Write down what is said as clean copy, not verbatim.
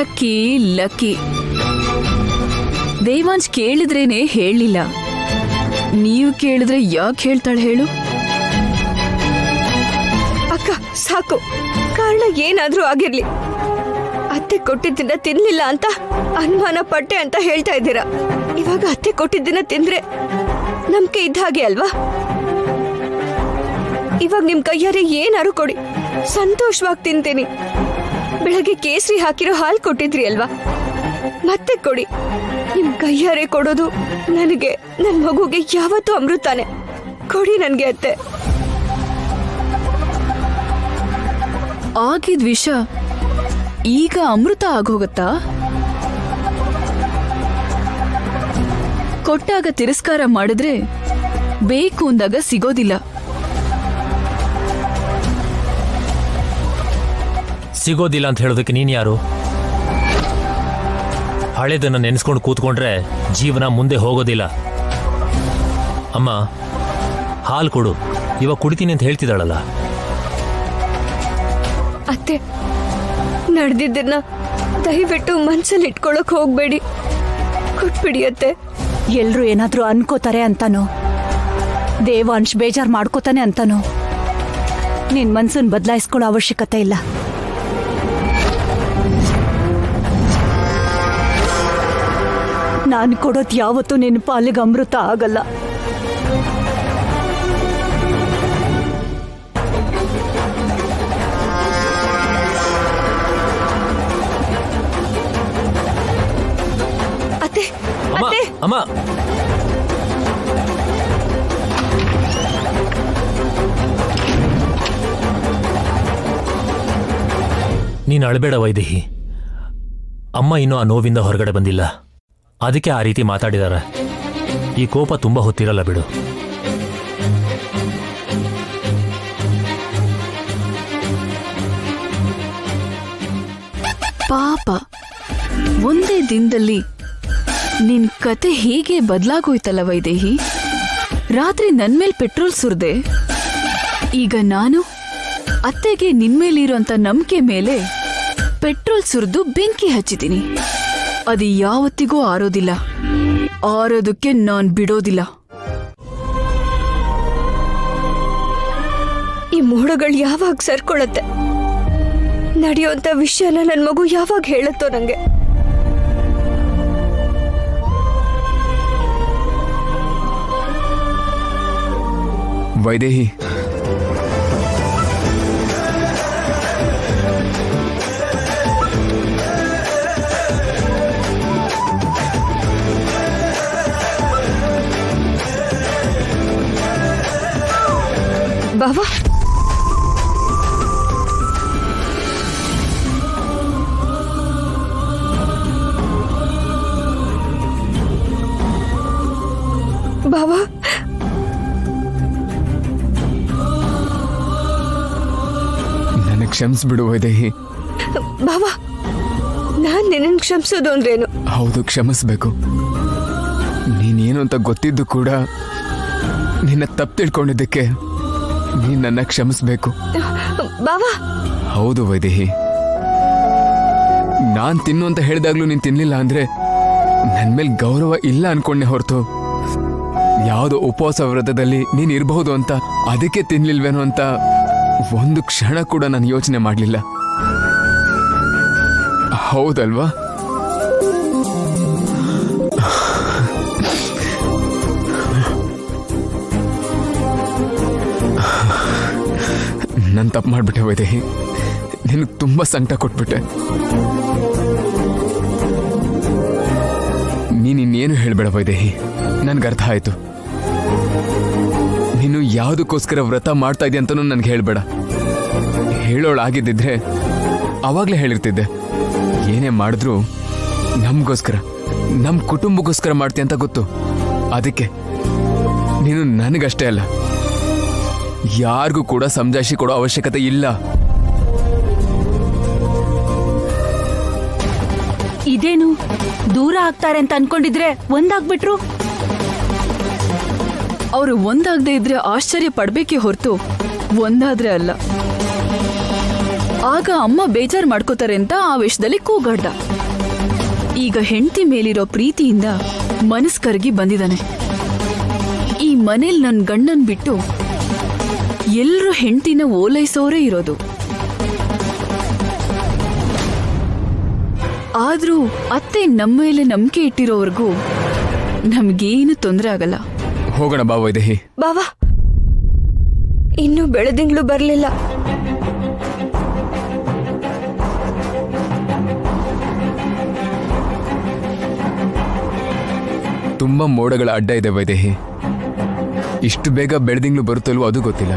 Lucky lucky. Devansh ಕೇಳಿದ್ರೇನೆ ಹೇಳಿಲ್ಲ. ನೀವು ಕೇಳಿದ್ರೆ ಯಾಕೆ ಹೇಳ್ತಾಳೆ ಹೇಳು? ಅಕ್ಕ ಸಾಕು, ಕಾರಣ ಏನಾದ್ರೂ ಆಗಿರ್ಲಿ, ಅತ್ತೆ ಕೊಟ್ಟಿದ್ದನ್ನ ತಿನ್ಲಿಲ್ಲ ಅಂತ ಅನುಮಾನ ಪಟ್ಟೆ ಅಂತ ಹೇಳ್ತಾ ಇದ್ದೀರಾ. ಇವಾಗ ಅತ್ತೆ ಕೊಟ್ಟಿದ್ದನ್ನ ತಿಂದ್ರೆ ನಂಬಿಕೆ ಇದ್ದ ಹಾಗೆ ಅಲ್ವಾ? ಇವಾಗ ನಿಮ್ ಕೈಯಾರೆ ಏನಾರು ಕೊಡಿ, ಸಂತೋಷವಾಗಿ ತಿಂತೀನಿ. ಬೆಳಗ್ಗೆ ಕೇಸರಿ ಹಾಕಿರೋ ಹಾಲು ಕೊಟ್ಟಿದ್ರಿ ಅಲ್ವಾ, ಮತ್ತೆ ಕೊಡಿ. ನಿಮ್ ಕೈಯಾರೆ ಕೊಡೋದು ನನಗೆ, ನನ್ ಮಗುಗೆ ಯಾವತ್ತೂ ಅಮೃತಾನೆ. ಕೊಡಿ ನನ್ಗೆ ಅತ್ತೆ. ಆಗಿದ್ ವಿಷ ಈಗ ಅಮೃತ ಆಗೋಗತ್ತಾ? ಕೊಟ್ಟಾಗ ತಿರಸ್ಕಾರ ಮಾಡಿದ್ರೆ ಬೇಕು ಅಂದಾಗ ಸಿಗೋದಿಲ್ಲ. ಸಿಗೋದಿಲ್ಲ ಅಂತ ಹೇಳೋದಕ್ಕೆ ನೀನು ಯಾರು? ಹಳೇದನ್ನ ನೆನೆಸ್ಕೊಂಡು ಕೂತ್ಕೊಂಡ್ರೆ ಜೀವನ ಮುಂದೆ ಹೋಗೋದಿಲ್ಲ. ಅಮ್ಮ, ಹಾಲು ಕೊಡು, ಇವಾಗ ಕುಡಿತೀನಿ ಅಂತ ಹೇಳ್ತಿದ್ದಾಳಲ್ಲ. ಅತ್ತೆ, ನಡೆದಿದ್ದನ್ನ ದಯವಿಟ್ಟು ಮನ್ಸಲ್ಲಿ ಇಟ್ಕೊಳಕ್ ಹೋಗ್ಬೇಡಿ, ಕೊಟ್ಬಿಡಿ ಅತ್ತೆ. ಎಲ್ರು ಏನಾದ್ರೂ ಅನ್ಕೋತಾರೆ ಅಂತಾನೋ, ದೇವಾಂಶ್ ಬೇಜಾರ್ ಮಾಡ್ಕೋತಾನೆ ಅಂತಾನೋ ನಿನ್ ಮನ್ಸನ್ ಬದಲಾಯಿಸ್ಕೊಳ್ಳೋ ಅವಶ್ಯಕತೆ ಇಲ್ಲ. ನಾನು ಕೊಡೋದು ಯಾವತ್ತೂ ನಿನ್ನ ಪಾಲಿಗೆ ಅಮೃತ ಆಗಲ್ಲ. ಅತ್ತೆ, ಅಮ್ಮ, ಅತ್ತೆ, ಅಮ್ಮ, ನೀನು ಅಳಬೇಡ ವೈದೇಹಿ. ಅಮ್ಮ ಇನ್ನೂ ಆ ನೋವಿಂದ ಹೊರಗಡೆ ಬಂದಿಲ್ಲ, ಅದಕ್ಕೆ ಆ ರೀತಿ ಮಾತಾಡಿದಾರೆ. ಈ ಕೋಪ ತುಂಬಾ ಹೊತ್ತಿರಲ್ಲ ಬಿಡು. ಪಾಪ, ಒಂದೇ ದಿನದಲ್ಲಿ ನಿನ್ ಕತೆ ಹೀಗೆ ಬದಲಾಗೋಯ್ತಲ್ಲ ವೈದೇಹಿ. ರಾತ್ರಿ ನನ್ಮೇಲ್ ಪೆಟ್ರೋಲ್ ಸುರ್ದೆ, ಈಗ ನಾನು ಅತ್ತೆಗೆ ನಿನ್ಮೇಲಿರೋಂಥ ನಂಬಿಕೆ ಮೇಲೆ ಪೆಟ್ರೋಲ್ ಸುರಿದು ಬೆಂಕಿ ಹಚ್ಚಿದ್ದೀನಿ. ಅದು ಯಾವತ್ತಿಗೂ ಆರೋದಿಲ್ಲ, ಆರೋದಕ್ಕೆ ನಾನ್ ಬಿಡೋದಿಲ್ಲ. ಈ ಮೋಡಗಳು ಯಾವಾಗ ಸರ್ಕೊಳತ್ತೆ? ನಡೆಯುವಂತ ವಿಷಯನ ನನ್ ಮಗು ಯಾವಾಗ ಹೇಳುತ್ತೋ ನಂಗೆ? ವೈದೇಹಿ, ಬಾವಾ, ಬಾವಾ, ನನಗೆ ಕ್ಷಮಿಸ್ಬಿಡು ವೈದೇಹಿ. ಬಾವಾ, ನಾನ್ ನಿನ್ನ ಕ್ಷಮಿಸೋದು ಅಂದ್ರೇನು? ಹೌದು, ಕ್ಷಮಿಸ್ಬೇಕು. ನೀನೇನು ಅಂತ ಗೊತ್ತಿದ್ದು ಕೂಡ ನಿನ್ನ ತಪ್ಪು ತಿಳ್ಕೊಂಡಿದ್ದಕ್ಕೆ ನೀನ್ ನನ್ನ ಕ್ಷಮಿಸ್ಬೇಕು. ಬಾವಾ, ಹೌದು ವೈದೇಹಿ, ನಾನ್ ತಿನ್ನು ಅಂತ ಹೇಳಿದಾಗ್ಲೂ ನೀನ್ ತಿನ್ಲಿಲ್ಲ ಅಂದ್ರೆ ನನ್ ಮೇಲೆ ಗೌರವ ಇಲ್ಲ ಅನ್ಕೊಂಡೆ ಹೊರತು ಯಾವುದೋ ಉಪವಾಸ ವ್ರತದಲ್ಲಿ ನೀನ್ ಇರಬಹುದು ಅಂತ ಅದಕ್ಕೆ ತಿನ್ಲಿಲ್ವೇನೋ ಅಂತ ಒಂದು ಕ್ಷಣ ಕೂಡ ನಾನು ಯೋಚನೆ ಮಾಡಲಿಲ್ಲ. ಹೌದಲ್ವಾ? ನಾನು ತಪ್ಪು ಮಾಡಿಬಿಟ್ಟೆ ವೈದೇಹಿ, ನಿನಗೆ ತುಂಬ ಸಂಕಟ ಕೊಟ್ಬಿಟ್ಟೆ. ನೀನಿನ್ನೇನು ಹೇಳಬೇಡ ವೈದೇಹಿ, ನನ್ಗೆ ಅರ್ಥ ಆಯಿತು. ನೀನು ಯಾವುದಕ್ಕೋಸ್ಕರ ವ್ರತ ಮಾಡ್ತಾ ಇದೆಯಾ ಅಂತನೂ ನನಗೆ ಹೇಳಬೇಡ. ಹೇಳೋಳಾಗಿದ್ದಿದ್ರೆ ಆವಾಗಲೇ ಹೇಳಿರ್ತಿದ್ದೆ. ಏನೇ ಮಾಡಿದ್ರು ನಮಗೋಸ್ಕರ, ನಮ್ಮ ಕುಟುಂಬಕ್ಕೋಸ್ಕರ ಮಾಡ್ತೀಯ ಅಂತ ಗೊತ್ತು. ಅದಕ್ಕೆ ನೀನು ನನಗಷ್ಟೇ ಅಲ್ಲ, ಯಾರಿಗೂ ಕೂಡ ಸಮಜಾಯಿಷಿ ಕೊಡೋ ಅವಶ್ಯಕತೆ ಇಲ್ಲ. ಇದೇನು ದೂರ ಆಗ್ತಾರೆ ಅಂತ ಅನ್ಕೊಂಡಿದ್ರೆ ಒಂದಾಗ್ಬಿಟ್ರು? ಅವರು ಒಂದಾಗದೆ ಇದ್ರೆ ಆಶ್ಚರ್ಯ ಪಡ್ಬೇಕೇ ಹೊರತು ಒಂದಾದ್ರೆ ಅಲ್ಲ. ಆಗ ಅಮ್ಮ ಬೇಜಾರ್ ಮಾಡ್ಕೋತಾರೆ ಅಂತ ಆವೇಶದಲ್ಲಿ ಕೂಗಾಡ್ದ. ಈಗ ಹೆಂಡತಿ ಮೇಲಿರೋ ಪ್ರೀತಿಯಿಂದ ಮನಸ್ ಕರಗಿ ಬಂದಿದ್ದಾನೆ. ಈ ಮನೇಲಿ ನನ್ ಗಂಡನ್ ಬಿಟ್ಟು ಎಲ್ರೂ ಹೆಂಡತಿನ ಓಲೈಸೋರೇ ಇರೋದು. ಆದ್ರೂ ಅತ್ತೆ ನಮ್ಮ ಮೇಲೆ ನಂಬಿಕೆ ಇಟ್ಟಿರೋವರೆಗೂ ನಮ್ಗೇನು ತೊಂದರೆ ಆಗಲ್ಲ. ಹೋಗೋಣ ಬಾ ವೈದೇಹಿ. ಬಾವಾ, ಇನ್ನೂ ಬೆಳದಿಂಗ್ಳು ಬರ್ಲಿಲ್ಲ. ತುಂಬಾ ಮೋಡಗಳ ಅಡ್ಡ ಇದೆ ವೈದೇಹಿ. ಇಷ್ಟು ಬೇಗ ಬೆಳದಿಂಗ್ಳು ಬರುತ್ತಲ್ವೋ ಅದು ಗೊತ್ತಿಲ್ಲ.